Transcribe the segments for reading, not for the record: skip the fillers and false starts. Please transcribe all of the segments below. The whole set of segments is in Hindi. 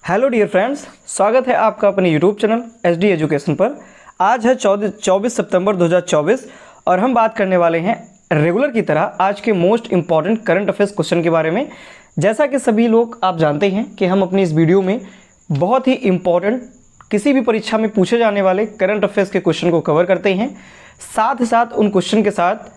हेलो डियर फ्रेंड्स, स्वागत है आपका अपने यूट्यूब चैनल SD एजुकेशन पर। आज है 24 सितंबर 2024 और हम बात करने वाले हैं रेगुलर की तरह आज के most important current affairs question के बारे में। जैसा कि सभी लोग आप जानते हैं कि हम अपनी इस वीडियो में बहुत ही इम्पॉर्टेंट किसी भी परीक्षा में पूछे जाने वाले करंट अफेयर्स के क्वेश्चन को कवर करते हैं। साथ ही साथ उन क्वेश्चन के साथ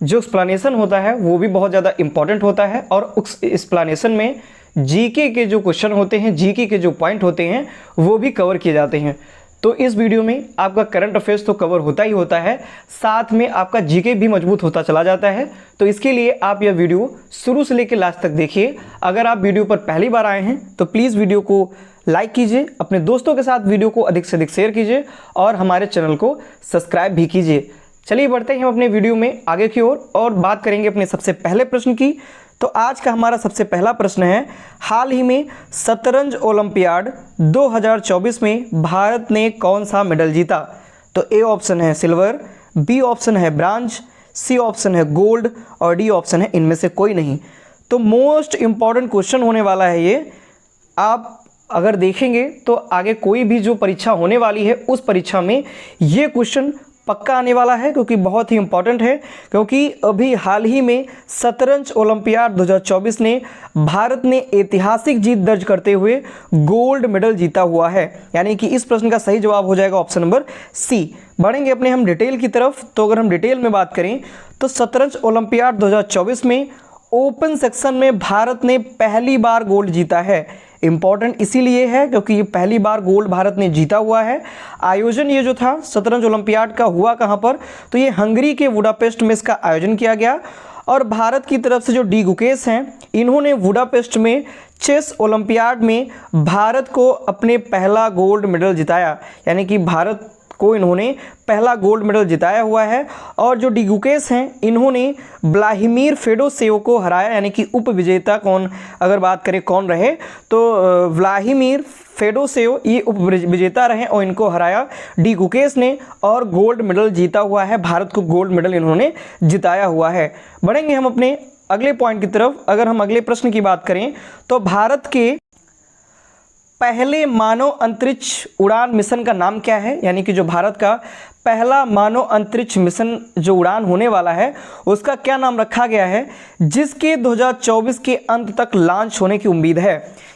जो एक्सप्लेनेशन होता है वो भी बहुत ज़्यादा इम्पॉर्टेंट होता है और उस एक्सप्लेनेशन में जीके के जो क्वेश्चन होते हैं, जीके के जो पॉइंट होते हैं वो भी कवर किए जाते हैं। तो इस वीडियो में आपका करंट अफेयर्स तो कवर होता ही होता है, साथ में आपका जीके भी मजबूत होता चला जाता है। तो इसके लिए आप यह वीडियो शुरू से लेकर लास्ट तक देखिए। अगर आप वीडियो पर पहली बार आए हैं तो प्लीज़ वीडियो को लाइक कीजिए, अपने दोस्तों के साथ वीडियो को अधिक से अधिक शेयर कीजिए और हमारे चैनल को सब्सक्राइब भी कीजिए। चलिए बढ़ते हैं अपने वीडियो में आगे की ओर और बात करेंगे अपने सबसे पहले प्रश्न की। तो आज का हमारा सबसे पहला प्रश्न है, हाल ही में शतरंज ओलंपियाड 2024 में भारत ने कौन सा मेडल जीता? तो ए ऑप्शन है सिल्वर, बी ऑप्शन है ब्रांज, सी ऑप्शन है गोल्ड और डी ऑप्शन है इनमें से कोई नहीं। तो मोस्ट इम्पॉर्टेंट क्वेश्चन होने वाला है ये। आप अगर देखेंगे तो आगे कोई भी जो परीक्षा होने वाली है उस परीक्षा में ये क्वेश्चन पक्का आने वाला है, क्योंकि बहुत ही इंपॉर्टेंट है। क्योंकि अभी हाल ही में शतरंज ओलंपियाड 2024 ने भारत ने ऐतिहासिक जीत दर्ज करते हुए गोल्ड मेडल जीता हुआ है। यानी कि इस प्रश्न का सही जवाब हो जाएगा ऑप्शन नंबर सी। बढ़ेंगे अपने हम डिटेल की तरफ। तो अगर हम डिटेल में बात करें तो शतरंज ओलंपियाड 2024 में ओपन सेक्शन में भारत ने पहली बार गोल्ड जीता है। इम्पॉर्टेंट इसीलिए है क्योंकि ये पहली बार गोल्ड भारत ने जीता हुआ है। आयोजन ये जो था शतरंज ओलंपियाड का हुआ कहाँ पर? तो ये हंगरी के बुडापेस्ट में इसका आयोजन किया गया और भारत की तरफ से जो डी गुकेश हैं इन्होंने बुडापेस्ट में चेस ओलंपियाड में भारत को अपने पहला गोल्ड मेडल जिताया। यानी कि भारत को इन्होंने पहला गोल्ड मेडल जिताया हुआ है। और जो डी गुकेश हैं इन्होंने व्लादिमीर फेडोसेव को हराया। यानी कि उप विजेता कौन अगर बात करें कौन रहे तो व्लादिमीर फेडोसेव ये उप विजेता रहे और इनको हराया डी गुकेश ने और गोल्ड मेडल जीता हुआ है। भारत को गोल्ड मेडल इन्होंने जिताया हुआ है। बढ़ेंगे हम अपने अगले पॉइंट की तरफ। अगर हम अगले प्रश्न की बात करें तो भारत के पहले मानव अंतरिक्ष उड़ान मिशन का नाम क्या है? यानी कि जो भारत का पहला मानव अंतरिक्ष मिशन जो उड़ान होने वाला है उसका क्या नाम रखा गया है, जिसके 2024 के अंत तक लॉन्च होने की उम्मीद है।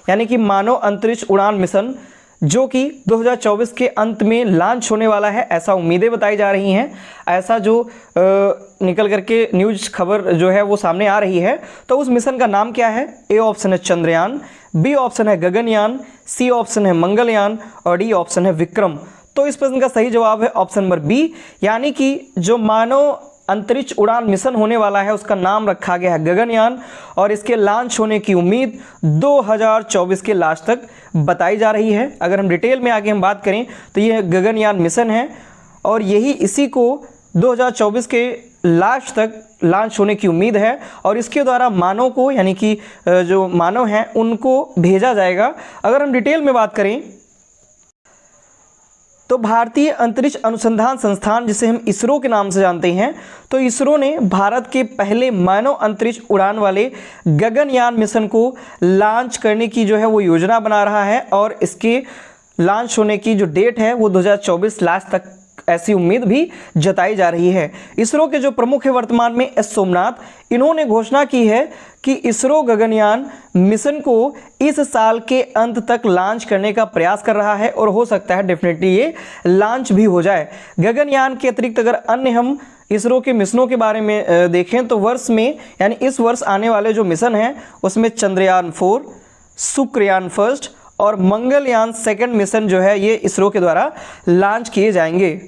यानी कि मानव अंतरिक्ष उड़ान मिशन जो कि 2024 के अंत में लॉन्च होने वाला है, ऐसा उम्मीदें बताई जा रही हैं। ऐसा जो निकल करके न्यूज़ खबर जो है वो सामने आ रही है। तो उस मिशन का नाम क्या है? ए ऑप्शन है चंद्रयान, बी ऑप्शन है गगनयान, सी ऑप्शन है मंगलयान और डी ऑप्शन है विक्रम। तो इस प्रश्न का सही जवाब है ऑप्शन नंबर बी। यानी कि जो मानव अंतरिक्ष उड़ान मिशन होने वाला है उसका नाम रखा गया है गगनयान और इसके लॉन्च होने की उम्मीद 2024 के लास्ट तक बताई जा रही है। अगर हम डिटेल में आगे हम बात करें तो ये गगनयान मिशन है और यही इसी को 2024 के लास्ट तक लॉन्च होने की उम्मीद है और इसके द्वारा मानव को यानी कि जो मानव हैं उनको भेजा जाएगा। अगर हम डिटेल में बात करें तो भारतीय अंतरिक्ष अनुसंधान संस्थान, जिसे हम इसरो के नाम से जानते हैं, तो इसरो ने भारत के पहले मानव अंतरिक्ष उड़ान वाले गगनयान मिशन को लॉन्च करने की जो है वो योजना बना रहा है और इसके लॉन्च होने की जो डेट है वो 2024 लास्ट तक ऐसी उम्मीद भी जताई जा रही है। इसरो के जो प्रमुख है वर्तमान में एस सोमनाथ, इन्होंने घोषणा की है कि इसरो गगनयान मिशन को इस साल के अंत तक लॉन्च करने का प्रयास कर रहा है और हो सकता है डेफिनेटली ये लॉन्च भी हो जाए। गगनयान के अतिरिक्त अगर अन्य हम इसरो के मिशनों के बारे में देखें तो वर्ष में यानी इस वर्ष आने वाले जो मिशन हैं उसमें चंद्रयान 4, शुक्रयान फर्स्ट और मंगलयान सेकंड मिशन जो है ये इसरो के द्वारा लॉन्च किए जाएंगे।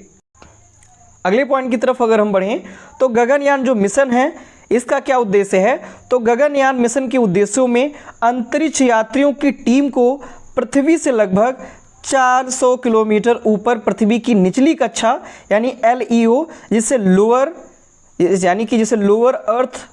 अगले पॉइंट की तरफ अगर हम बढ़ें तो गगनयान जो मिशन है इसका क्या उद्देश्य है? तो गगनयान मिशन के उद्देश्यों में अंतरिक्ष यात्रियों की टीम को पृथ्वी से लगभग 400 किलोमीटर ऊपर पृथ्वी की निचली कक्षा यानी LEO जिसे लोअर अर्थ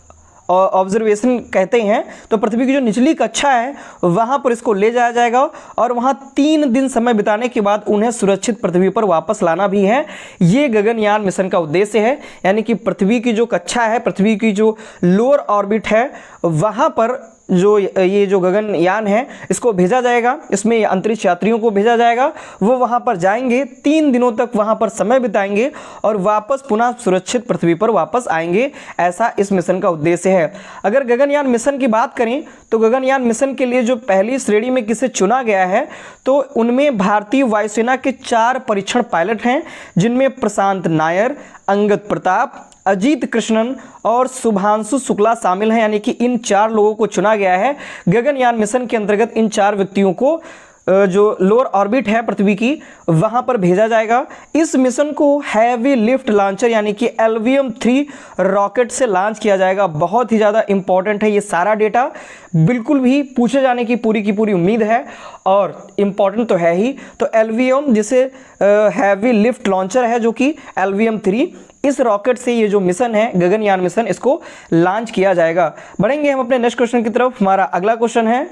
ऑब्जर्वेशन कहते हैं, तो पृथ्वी की जो निचली कक्षा है वहाँ पर इसको ले जाया जाएगा और वहाँ 3 दिन समय बिताने के बाद उन्हें सुरक्षित पृथ्वी पर वापस लाना भी है। ये गगनयान मिशन का उद्देश्य है। यानी कि पृथ्वी की जो कक्षा है, पृथ्वी की जो लोअर ऑर्बिट है, वहाँ पर जो ये जो गगनयान है इसको भेजा जाएगा, इसमें अंतरिक्ष यात्रियों को भेजा जाएगा। वो वहाँ पर जाएंगे, 3 दिनों तक वहाँ पर समय बिताएंगे और वापस पुनः सुरक्षित पृथ्वी पर वापस आएंगे। ऐसा इस मिशन का उद्देश्य है। अगर गगनयान मिशन की बात करें तो गगनयान मिशन के लिए जो पहली श्रेणी में किसे चुना गया है तो उनमें भारतीय वायुसेना के 4 परीक्षण पायलट हैं, जिनमें प्रशांत नायर, अंगद प्रताप, अजीत कृष्णन और शुभांशु शुक्ला शामिल हैं। यानी कि इन 4 लोगों को चुना गया है। गगनयान मिशन के अंतर्गत इन 4 व्यक्तियों को जो लोअर ऑर्बिट है पृथ्वी की वहां पर भेजा जाएगा। इस मिशन को हैवी लिफ्ट लॉन्चर यानी कि LVM-3 रॉकेट से लॉन्च किया जाएगा। बहुत ही ज़्यादा इंपॉर्टेंट है ये सारा डेटा, बिल्कुल भी पूछे जाने की पूरी उम्मीद है और इम्पॉर्टेंट तो है ही। तो LVM जिसे हैवी लिफ्ट लॉन्चर है जो कि LVM-3, इस रॉकेट से ये जो मिशन है गगनयान मिशन इसको लॉन्च किया जाएगा। बढ़ेंगे हम अपने नेक्स्ट क्वेश्चन की तरफ। हमारा अगला क्वेश्चन है,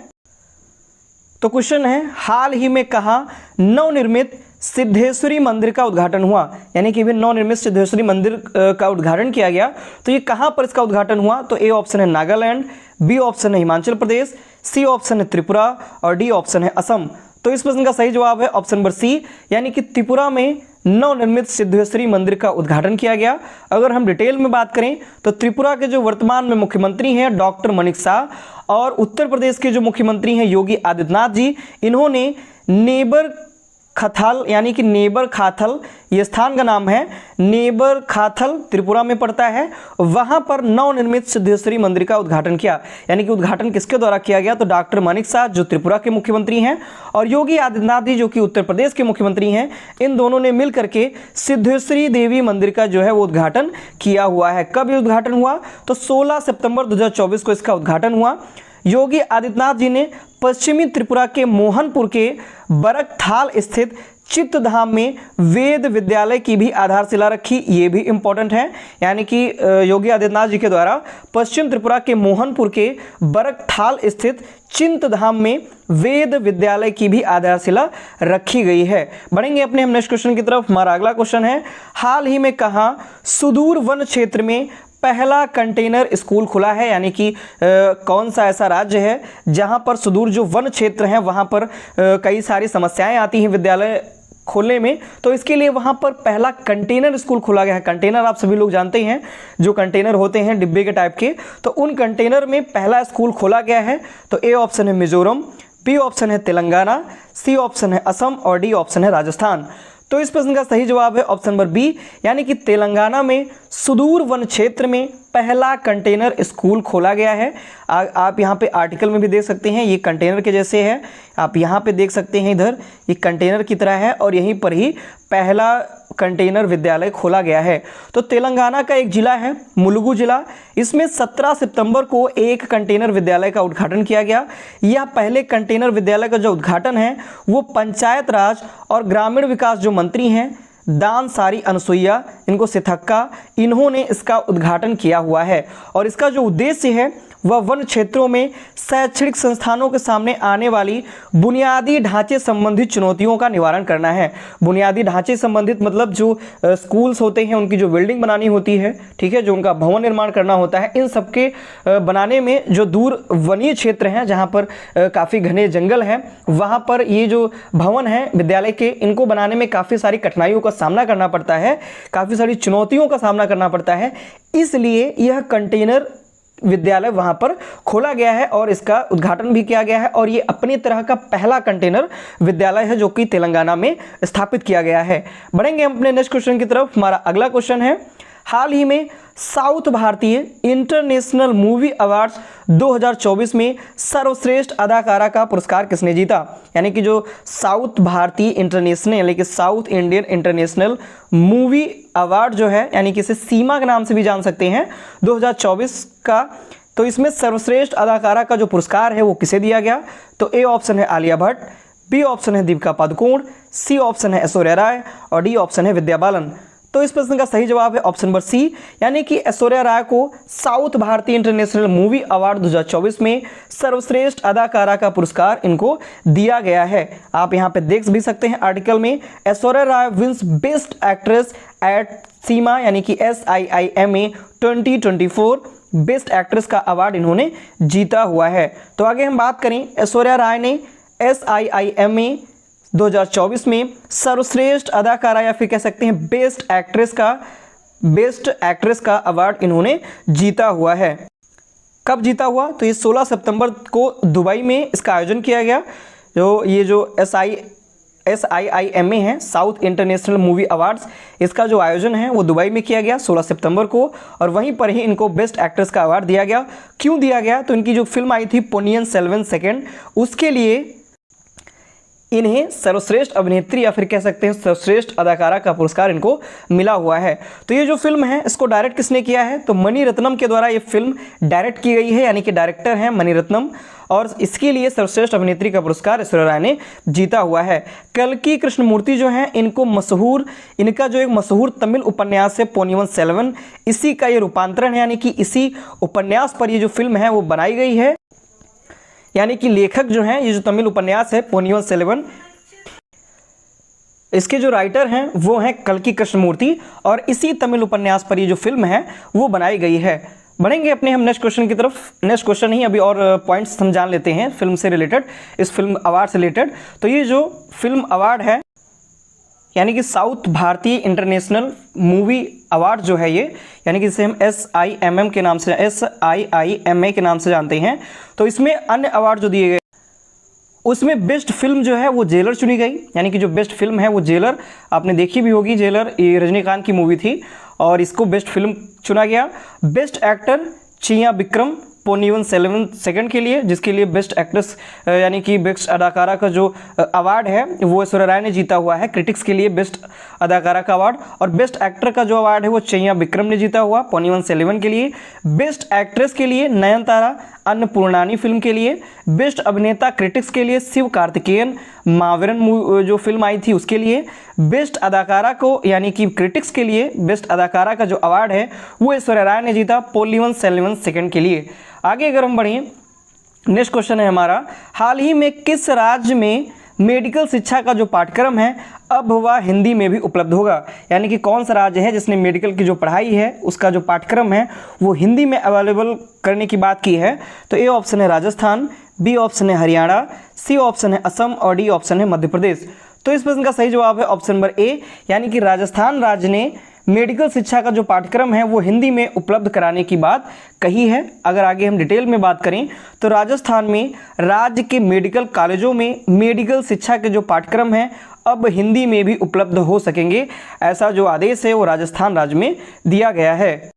तो क्वेश्चन है हाल ही में कहाँ नवनिर्मित सिद्धेश्वरी मंदिर का उद्घाटन हुआ। यानी कि भी नवनिर्मित सिद्धेश्वरी मंदिर का उद्घाटन किया गया, तो ये कहाँ पर इसका उद्घाटन हुआ। तो ए ऑप्शन है नागालैंड, बी ऑप्शन है हिमाचल प्रदेश, सी ऑप्शन है त्रिपुरा और डी ऑप्शन है असम। तो इस प्रश्न का सही जवाब है ऑप्शन नंबर सी, यानी कि त्रिपुरा में नवनिर्मित सिद्धेश्वरी मंदिर का उद्घाटन किया गया। अगर हम डिटेल में बात करें तो त्रिपुरा के जो वर्तमान में मुख्यमंत्री हैं डॉक्टर मानिक शाह और उत्तर प्रदेश के जो मुख्यमंत्री हैं योगी आदित्यनाथ जी, इन्होंने नेबर खथल यानी कि नेबर खाथल, ये स्थान का नाम है, नेबर खाथल त्रिपुरा में पड़ता है, वहां पर नवनिर्मित सिद्धेश्वरी मंदिर का उद्घाटन किया। यानी कि उद्घाटन किसके द्वारा किया गया, तो डॉक्टर मानिक शाह जो त्रिपुरा के मुख्यमंत्री हैं और योगी आदित्यनाथ जी जो कि उत्तर प्रदेश के मुख्यमंत्री हैं, इन दोनों ने मिल करके सिद्धेश्वरी देवी मंदिर का जो है वो उद्घाटन किया हुआ है। कब ये उद्घाटन हुआ, तो 16 सितंबर 2024 को इसका उद्घाटन हुआ। योगी आदित्यनाथ जी ने पश्चिमी त्रिपुरा के मोहनपुर के बरकथाल स्थित चित्तधाम में वेद विद्यालय की भी आधारशिला रखी। ये भी इंपॉर्टेंट है, यानी कि योगी आदित्यनाथ जी के द्वारा पश्चिम त्रिपुरा के मोहनपुर के बरकथाल स्थित चित्तधाम में वेद विद्यालय की भी आधारशिला रखी गई है। बढ़ेंगे अपने हम नेक्स्ट क्वेश्चन की तरफ। हमारा अगला क्वेश्चन है, हाल ही में कहाँ सुदूर वन क्षेत्र में पहला कंटेनर स्कूल खुला है। यानी कि कौन सा ऐसा राज्य है जहां पर सुदूर जो वन क्षेत्र हैं वहां पर कई सारी समस्याएं आती हैं विद्यालय खोलने में, तो इसके लिए वहां पर पहला कंटेनर स्कूल खोला गया है। कंटेनर आप सभी लोग जानते हैं, जो कंटेनर होते हैं डिब्बे के टाइप के, तो उन कंटेनर में पहला स्कूल खोला गया है। तो ए ऑप्शन है मिजोरम, बी ऑप्शन है तेलंगाना, सी ऑप्शन है असम और डी ऑप्शन है राजस्थान। तो इस प्रश्न का सही जवाब है ऑप्शन नंबर बी, यानी कि तेलंगाना में सुदूर वन क्षेत्र में पहला कंटेनर स्कूल खोला गया है। आप यहाँ पे आर्टिकल में भी देख सकते हैं, ये कंटेनर के जैसे है, आप यहाँ पे देख सकते हैं, इधर ये कंटेनर की तरह है और यहीं पर ही पहला कंटेनर विद्यालय खोला गया है। तो तेलंगाना का एक जिला है मुलुगु जिला, इसमें 17 सितंबर को एक कंटेनर विद्यालय का उद्घाटन किया गया। यह पहले कंटेनर विद्यालय का जो उद्घाटन है वो पंचायत राज और ग्रामीण विकास जो मंत्री हैं दान सारी अनसुईया, इनको सिथक्का, इन्होंने इसका उद्घाटन किया हुआ है। और इसका जो उद्देश्य है वह वन क्षेत्रों में शैक्षणिक संस्थानों के सामने आने वाली बुनियादी ढांचे संबंधित चुनौतियों का निवारण करना है। बुनियादी ढांचे संबंधित मतलब जो स्कूल्स होते हैं उनकी जो बिल्डिंग बनानी होती है, ठीक है, जो उनका भवन निर्माण करना होता है, इन सबके बनाने में जो दूर वनीय क्षेत्र हैं जहाँ पर काफ़ी घने जंगल हैं, वहाँ पर ये जो भवन हैं विद्यालय के, इनको बनाने में काफ़ी सारी कठिनाइयों का सामना करना पड़ता है, काफ़ी सारी चुनौतियों का सामना करना पड़ता है। इसलिए यह कंटेनर विद्यालय वहां पर खोला गया है और इसका उद्घाटन भी किया गया है और ये अपनी तरह का पहला कंटेनर विद्यालय है जो कि तेलंगाना में स्थापित किया गया है। बढ़ेंगे हम अपने नेक्स्ट क्वेश्चन की तरफ। हमारा अगला क्वेश्चन है, हाल ही में साउथ भारतीय इंटरनेशनल मूवी अवार्ड्स 2024 में सर्वश्रेष्ठ अदाकारा का पुरस्कार किसने जीता। यानी कि जो साउथ भारतीय इंटरनेशनल यानी कि south Indian international movie award जो है, यानी कि इसे सीमा के नाम से भी जान सकते हैं, 2024 का, तो इसमें सर्वश्रेष्ठ अदाकारा का जो पुरस्कार है वो किसे दिया गया। तो ए ऑप्शन है आलिया भट्ट, बी ऑप्शन है दीपिका पादुकोण, सी ऑप्शन है ऐश्वर्या राय और डी ऑप्शन है विद्या बालन। तो इस प्रश्न का सही जवाब है ऑप्शन नंबर सी, यानी कि ऐश्वर्या राय को साउथ भारतीय इंटरनेशनल मूवी अवार्ड 2024 में सर्वश्रेष्ठ अदाकारा का पुरस्कार इनको दिया गया है। आप यहां पे देख भी सकते हैं आर्टिकल में, Aishwarya Rai wins best actress at सीमा यानी कि SIIMA 2024 बेस्ट एक्ट्रेस का अवार्ड इन्होंने जीता हुआ है। तो आगे हम बात करें, ऐश्वर्या राय ने SIIMA 2024 में सर्वश्रेष्ठ अदाकारा या फिर कह सकते हैं बेस्ट एक्ट्रेस का अवार्ड इन्होंने जीता हुआ है। कब जीता हुआ? तो ये 16 सितंबर को दुबई में इसका आयोजन किया गया। जो SIIMA है, साउथ इंटरनेशनल मूवी अवार्ड्स, इसका जो आयोजन है वो दुबई में किया गया 16 सितंबर को, और वहीं पर ही इनको बेस्ट एक्ट्रेस का अवार्ड दिया गया। क्यों दिया गया? तो इनकी जो फिल्म आई थी पोनियन सेल्वन सेकंड, उसके लिए इन्हें सर्वश्रेष्ठ अभिनेत्री या फिर कह सकते हैं सर्वश्रेष्ठ अदाकारा का पुरस्कार इनको मिला हुआ है। तो ये जो फिल्म है इसको डायरेक्ट किसने किया है? तो मणि रत्नम के द्वारा ये फिल्म डायरेक्ट की गई है, यानी कि डायरेक्टर हैं मणि रत्नम, और इसके लिए सर्वश्रेष्ठ अभिनेत्री का पुरस्कार ऐश्वर्या राय ने जीता हुआ है। कल्कि कृष्णमूर्ति जो हैं इनका जो एक मशहूर तमिल उपन्यास है पोनियन सेल्वन, इसी का ये रूपांतरण है, यानी कि इसी उपन्यास पर ये जो फिल्म है वो बनाई गई है। यानी कि लेखक जो हैं, ये जो तमिल उपन्यास है पोनियन सेल्वन, इसके जो राइटर हैं वो हैं कल्कि कृष्णमूर्ति, और इसी तमिल उपन्यास पर ये जो फिल्म है वो बनाई गई है। बढ़ेंगे अपने हम नेक्स्ट क्वेश्चन की तरफ। नेक्स्ट क्वेश्चन ही अभी और पॉइंट्स हम जान लेते हैं फिल्म से रिलेटेड, इस फिल्म अवार्ड से रिलेटेड। तो ये जो फिल्म अवार्ड है, यानी कि साउथ भारतीय इंटरनेशनल मूवी अवार्ड जो है ये, यानी कि इसे हम SIIMA के नाम से जानते हैं। तो इसमें अन्य अवार्ड जो दिए गए, उसमें बेस्ट फिल्म जो है वो जेलर चुनी गई, यानी कि जो बेस्ट फिल्म है वो जेलर, आपने देखी भी होगी जेलर, ये रजनीकांत की मूवी थी, और इसको बेस्ट फिल्म चुना गया। Best actor chia Vikram Ponniyin Selvan second के लिए, जिसके लिए बेस्ट एक्ट्रेस यानी कि बेस्ट अदाकारा का जो अवार्ड है वो ऐश्वर्या राय ने जीता हुआ है, क्रिटिक्स के लिए बेस्ट अदाकारा का अवार्ड। और बेस्ट एक्टर का जो अवार्ड है वो चिया विक्रम ने जीता हुआ पोनियन सेल्वन के लिए। बेस्ट एक्ट्रेस के लिए नयनतारा अन्नपूर्णानी फिल्म के लिए। बेस्ट अभिनेता क्रिटिक्स के लिए शिव कार्तिकेयन मावेरन जो फिल्म आई थी उसके लिए। बेस्ट अदाकारा को यानी कि क्रिटिक्स के लिए बेस्ट अदाकारा का जो अवार्ड है वो ऐश्वर्या राय ने जीता पोनियन सेल्वन सेकंड के लिए। आगे अगर हम बढ़ें, नेक्स्ट क्वेश्चन है हमारा, हाल ही में किस राज्य में मेडिकल शिक्षा का जो पाठ्यक्रम है अब वह हिंदी में भी उपलब्ध होगा? यानी कि कौन सा राज्य है जिसने मेडिकल की जो पढ़ाई है उसका जो पाठ्यक्रम है वो हिंदी में अवेलेबल करने की बात की है? तो ए ऑप्शन है राजस्थान, बी ऑप्शन है हरियाणा, सी ऑप्शन है असम, और डी ऑप्शन है मध्य प्रदेश। तो इस प्रश्न का सही जवाब है ऑप्शन नंबर ए, यानी कि राजस्थान राज्य ने मेडिकल शिक्षा का जो पाठ्यक्रम है वो हिंदी में उपलब्ध कराने की बात कही है। अगर आगे हम डिटेल में बात करें तो राजस्थान में राज्य के मेडिकल कॉलेजों में मेडिकल शिक्षा के जो पाठ्यक्रम है अब हिंदी में भी उपलब्ध हो सकेंगे, ऐसा जो आदेश है वो राजस्थान राज्य में दिया गया है।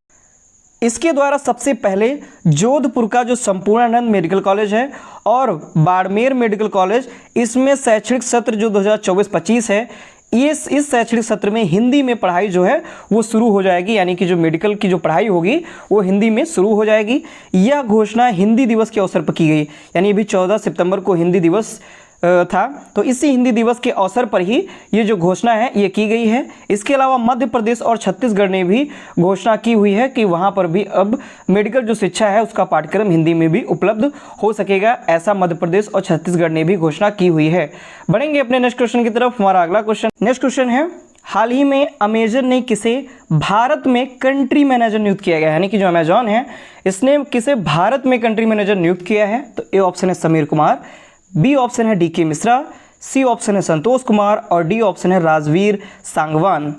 इसके द्वारा सबसे पहले जोधपुर का जो संपूर्णानंद मेडिकल कॉलेज है और बाड़मेर मेडिकल कॉलेज, इसमें शैक्षणिक सत्र जो 2024-25 है, इस शैक्षणिक सत्र में हिंदी में पढ़ाई जो है वो शुरू हो जाएगी, यानी कि जो मेडिकल की जो पढ़ाई होगी वो हिंदी में शुरू हो जाएगी। यह घोषणा हिंदी दिवस के अवसर पर की गई, यानी अभी 14 सितंबर को हिंदी दिवस था, तो इसी हिंदी दिवस के अवसर पर ही ये जो घोषणा है ये की गई है। इसके अलावा मध्य प्रदेश और छत्तीसगढ़ ने भी घोषणा की हुई है कि वहाँ पर भी अब मेडिकल जो शिक्षा है उसका पाठ्यक्रम हिंदी में भी उपलब्ध हो सकेगा, ऐसा मध्य प्रदेश और छत्तीसगढ़ ने भी घोषणा की हुई है। बढ़ेंगे अपने नेक्स्ट क्वेश्चन की तरफ। हमारा अगला क्वेश्चन, नेक्स्ट क्वेश्चन है, हाल ही में अमेजन ने किसे भारत में कंट्री मैनेजर नियुक्त किया गया? यानी कि जो अमेजॉन है इसने किसे भारत में कंट्री मैनेजर नियुक्त किया है? तो ए ऑप्शन है समीर कुमार, बी ऑप्शन है DK मिश्रा, सी ऑप्शन है संतोष कुमार, और डी ऑप्शन है राजवीर सांगवान।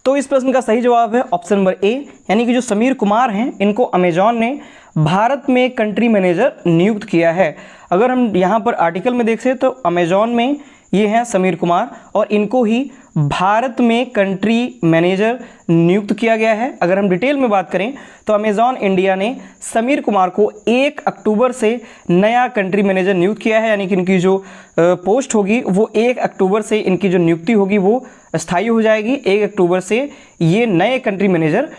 तो इस प्रश्न का सही जवाब है ऑप्शन नंबर ए, यानी कि जो समीर कुमार हैं इनको अमेजॉन ने भारत में कंट्री मैनेजर नियुक्त किया है। अगर हम यहाँ पर आर्टिकल में देखें तो अमेजॉन में ये हैं समीर कुमार और इनको ही भारत में कंट्री मैनेजर नियुक्त किया गया है। अगर हम डिटेल में बात करें तो अमेजॉन इंडिया ने समीर कुमार को 1 अक्टूबर से नया कंट्री मैनेजर नियुक्त किया है, यानी कि इनकी जो पोस्ट होगी वो 1 अक्टूबर से इनकी जो नियुक्ति होगी वो स्थायी हो जाएगी। 1 अक्टूबर से ये नए कंट्री मैनेजर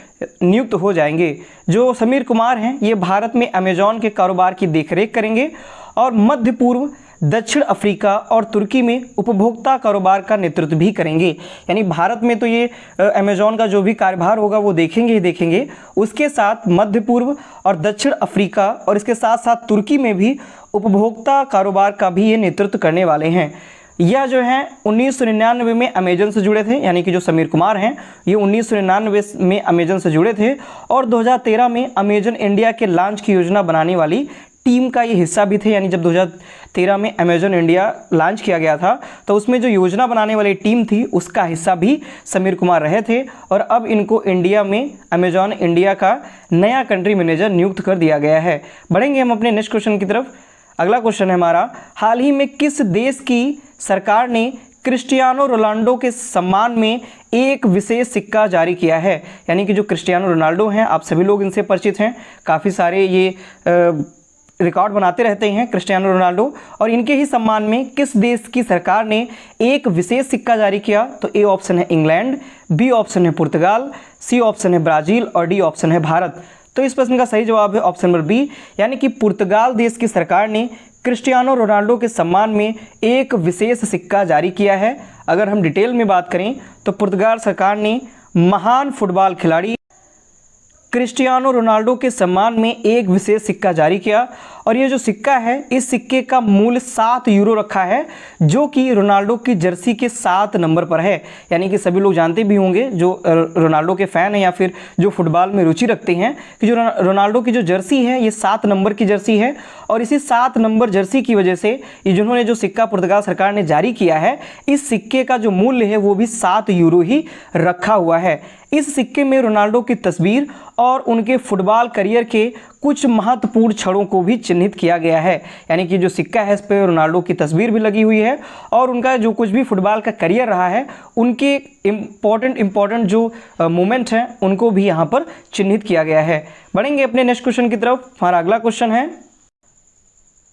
नियुक्त हो जाएंगे। जो समीर कुमार हैं ये भारत में अमेजॉन के कारोबार की देखरेख करेंगे और मध्य पूर्व, दक्षिण अफ्रीका और तुर्की में उपभोक्ता कारोबार का नेतृत्व भी करेंगे। यानी भारत में तो ये अमेजॉन का जो भी कार्यभार होगा वो देखेंगे ही देखेंगे, उसके साथ मध्य पूर्व और दक्षिण अफ्रीका और इसके साथ साथ तुर्की में भी उपभोक्ता कारोबार का भी ये नेतृत्व करने वाले हैं। यह जो है 1999 में अमेजन से जुड़े थे, यानी कि जो समीर कुमार हैं ये 1999 में अमेजन से जुड़े थे और 2013 में अमेजन इंडिया के लॉन्च की योजना बनाने वाली टीम का ये हिस्सा भी थे। यानी जब 2013 में अमेजन इंडिया लॉन्च किया गया था तो उसमें जो योजना बनाने वाली टीम थी उसका हिस्सा भी समीर कुमार रहे थे और अब इनको इंडिया में अमेजॉन इंडिया का नया कंट्री मैनेजर नियुक्त कर दिया गया है। बढ़ेंगे हम अपने नेक्स्ट क्वेश्चन की तरफ। अगला क्वेश्चन है हमारा, हाल ही में किस देश की सरकार ने क्रिस्टियानो रोनाल्डो के सम्मान में एक विशेष सिक्का जारी किया है? यानी कि जो क्रिस्टियानो रोनाल्डो हैं, आप सभी लोग इनसे परिचित हैं, काफ़ी सारे ये रिकॉर्ड बनाते रहते हैं क्रिस्टियानो रोनाल्डो, और इनके ही सम्मान में किस देश की सरकार ने एक विशेष सिक्का जारी किया? तो ए ऑप्शन है इंग्लैंड, बी ऑप्शन है पुर्तगाल, सी ऑप्शन है ब्राज़ील और डी ऑप्शन है भारत। तो इस प्रश्न का सही जवाब है ऑप्शन नंबर बी, यानी कि पुर्तगाल देश की सरकार ने क्रिस्टियानो रोनाल्डो के सम्मान में एक विशेष सिक्का जारी किया है। अगर हम डिटेल में बात करें तो पुर्तगाल सरकार ने महान फुटबॉल खिलाड़ी क्रिस्टियानो रोनाल्डो के सम्मान में एक विशेष सिक्का जारी किया और ये जो सिक्का है इस सिक्के का मूल्य 7 यूरो रखा है, जो कि रोनाल्डो की जर्सी के 7 नंबर पर है। यानी कि सभी लोग जानते भी होंगे जो रोनाल्डो के फ़ैन हैं या फिर जो फुटबॉल में रुचि रखते हैं कि जो रोनाल्डो की जो जर्सी है ये 7 नंबर की जर्सी है और इसी 7 नंबर जर्सी की वजह से ये जिन्होंने जो सिक्का पुर्तगाल सरकार ने जारी किया है इस सिक्के का जो मूल्य है वो भी 7 यूरो ही रखा हुआ है। इस सिक्के में रोनाल्डो की तस्वीर और उनके फुटबॉल करियर के कुछ महत्वपूर्ण क्षणों को भी चिन्हित किया गया है। यानी कि जो सिक्का है इस पर रोनाल्डो की तस्वीर भी लगी हुई है और उनका जो कुछ भी फुटबॉल का करियर रहा है उनके इम्पोर्टेंट जो मोमेंट हैं उनको भी यहाँ पर चिन्हित किया गया है। बढ़ेंगे अपने नेक्स्ट क्वेश्चन की तरफ। हमारा अगला क्वेश्चन है,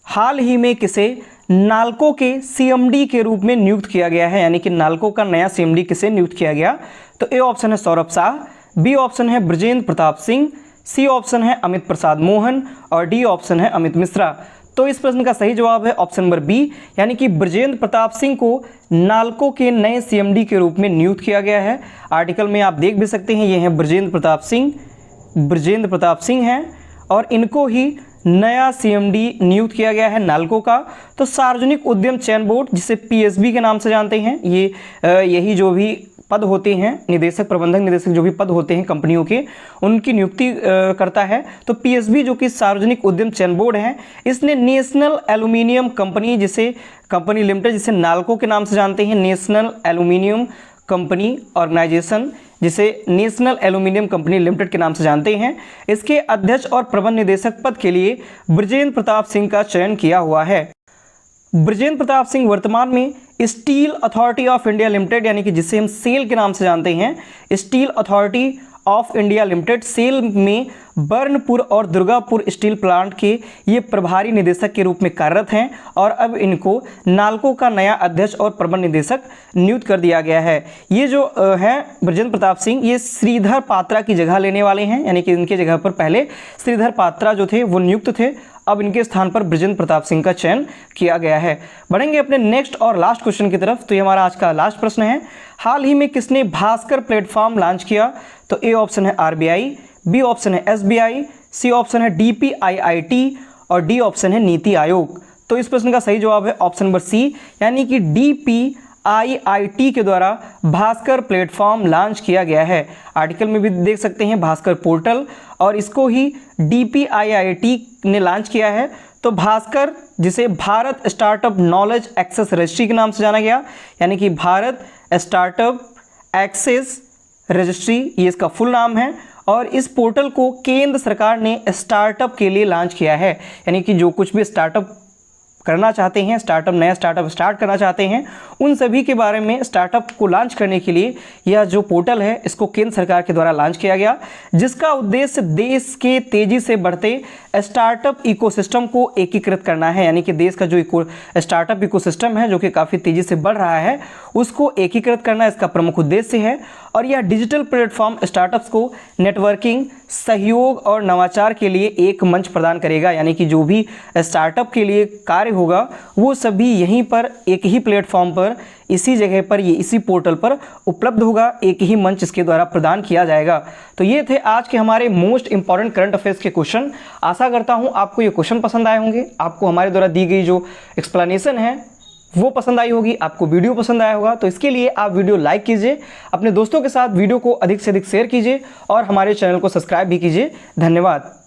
हाल ही में किसे नाल्को के सीएमडी के रूप में नियुक्त किया गया है? यानी कि नाल्को का नया सीएमडी किसे नियुक्त किया गया? तो ए ऑप्शन है सौरभ शाह, बी ऑप्शन है ब्रजेंद्र प्रताप सिंह, सी ऑप्शन है अमित प्रसाद मोहन और डी ऑप्शन है अमित मिश्रा। तो इस प्रश्न का सही जवाब है ऑप्शन नंबर बी, यानी कि ब्रजेंद्र प्रताप सिंह को नाल्को के नए सीएमडी के रूप में नियुक्त किया गया है। आर्टिकल में आप देख भी सकते हैं, ये हैं ब्रजेंद्र प्रताप सिंह हैं और इनको ही नया सीएमडी नियुक्त किया गया है नाल्को का। तो सार्वजनिक उद्यम चयन बोर्ड, जिसे पीएसबी के नाम से जानते हैं, ये यही जो भी पद होते हैं निदेशक, प्रबंधक निदेशक जो भी पद होते हैं कंपनियों के, उनकी नियुक्ति करता है। तो पीएसबी जो कि सार्वजनिक उद्यम चयन बोर्ड है, इसने नेशनल एल्यूमिनियम कंपनी, जिसे कंपनी लिमिटेड, जिसे नाल्को के नाम से जानते हैं, नेशनल एल्यूमिनियम कंपनी ऑर्गेनाइजेशन, जिसे नेशनल एल्यूमिनियम कंपनी लिमिटेड के नाम से जानते हैं, इसके अध्यक्ष और प्रबंध निदेशक पद के लिए ब्रजेंद्र प्रताप सिंह का चयन किया हुआ है। ब्रजेंद्र प्रताप सिंह वर्तमान में steel authority of India limited, यानी कि जिसे हम सेल के नाम से जानते हैं, steel authority of India limited SAIL में बर्नपुर और दुर्गापुर स्टील प्लांट के ये प्रभारी निदेशक के रूप में कार्यरत हैं और अब इनको नाल्को का नया अध्यक्ष और प्रबंध निदेशक नियुक्त कर दिया गया है। ये जो हैं ब्रजेंद्र प्रताप सिंह, ये श्रीधर पात्रा की जगह लेने वाले हैं, यानी कि इनके जगह पर पहले श्रीधर पात्रा जो थे वो नियुक्त थे, अब इनके स्थान पर ब्रजेंद्र प्रताप सिंह का चयन किया गया है। बढ़ेंगे अपने नेक्स्ट और लास्ट क्वेश्चन की तरफ। तो ये हमारा आज का लास्ट प्रश्न है, हाल ही में किसने भास्कर प्लेटफॉर्म लॉन्च किया? तो ए ऑप्शन है आरबीआई, बी ऑप्शन है एसबीआई, सी ऑप्शन है डीपीआईआईटी और डी ऑप्शन है नीति आयोग। तो इस प्रश्न का सही जवाब है ऑप्शन नंबर सी, यानी कि डीपीआईआईटी के द्वारा भास्कर प्लेटफॉर्म लॉन्च किया गया है। आर्टिकल में भी देख सकते हैं भास्कर पोर्टल, और इसको ही डीपीआईआईटी ने लॉन्च किया है। तो भास्कर, जिसे Bharat startup knowledge access registry के नाम से जाना गया, यानी कि भारत स्टार्टअप एक्सेस रजिस्ट्री, ये इसका फुल नाम है, और इस पोर्टल को केंद्र सरकार ने स्टार्टअप के लिए लॉन्च किया है। यानी कि जो कुछ भी स्टार्टअप करना चाहते हैं, नया स्टार्टअप स्टार्ट करना चाहते हैं, उन सभी के बारे में स्टार्टअप को लॉन्च करने के लिए यह जो पोर्टल है इसको केंद्र सरकार के द्वारा लॉन्च किया गया, जिसका उद्देश्य देश के तेजी से बढ़ते स्टार्टअप इकोसिस्टम को एकीकृत करना है। यानी कि देश का जो स्टार्टअप इकोसिस्टम है जो कि काफ़ी तेज़ी से बढ़ रहा है, उसको एकीकृत करना इसका प्रमुख उद्देश्य है। और यह डिजिटल प्लेटफॉर्म स्टार्टअप्स को नेटवर्किंग, सहयोग और नवाचार के लिए एक मंच प्रदान करेगा। यानी कि जो भी स्टार्टअप के लिए कार्य होगा वो सभी यहीं पर एक ही प्लेटफॉर्म पर, इसी जगह पर, ये इसी पोर्टल पर उपलब्ध होगा, एक ही मंच इसके द्वारा प्रदान किया जाएगा। तो ये थे आज के हमारे मोस्ट इंपॉर्टेंट करंट अफेयर्स के क्वेश्चन। आशा करता हूँ आपको ये क्वेश्चन पसंद आए होंगे, आपको हमारे द्वारा दी गई जो एक्सप्लेनेशन है वो पसंद आई होगी, आपको वीडियो पसंद आया होगा। तो इसके लिए आप वीडियो लाइक कीजिए, अपने दोस्तों के साथ वीडियो को अधिक से अधिक शेयर कीजिए और हमारे चैनल को सब्सक्राइब भी कीजिए। धन्यवाद।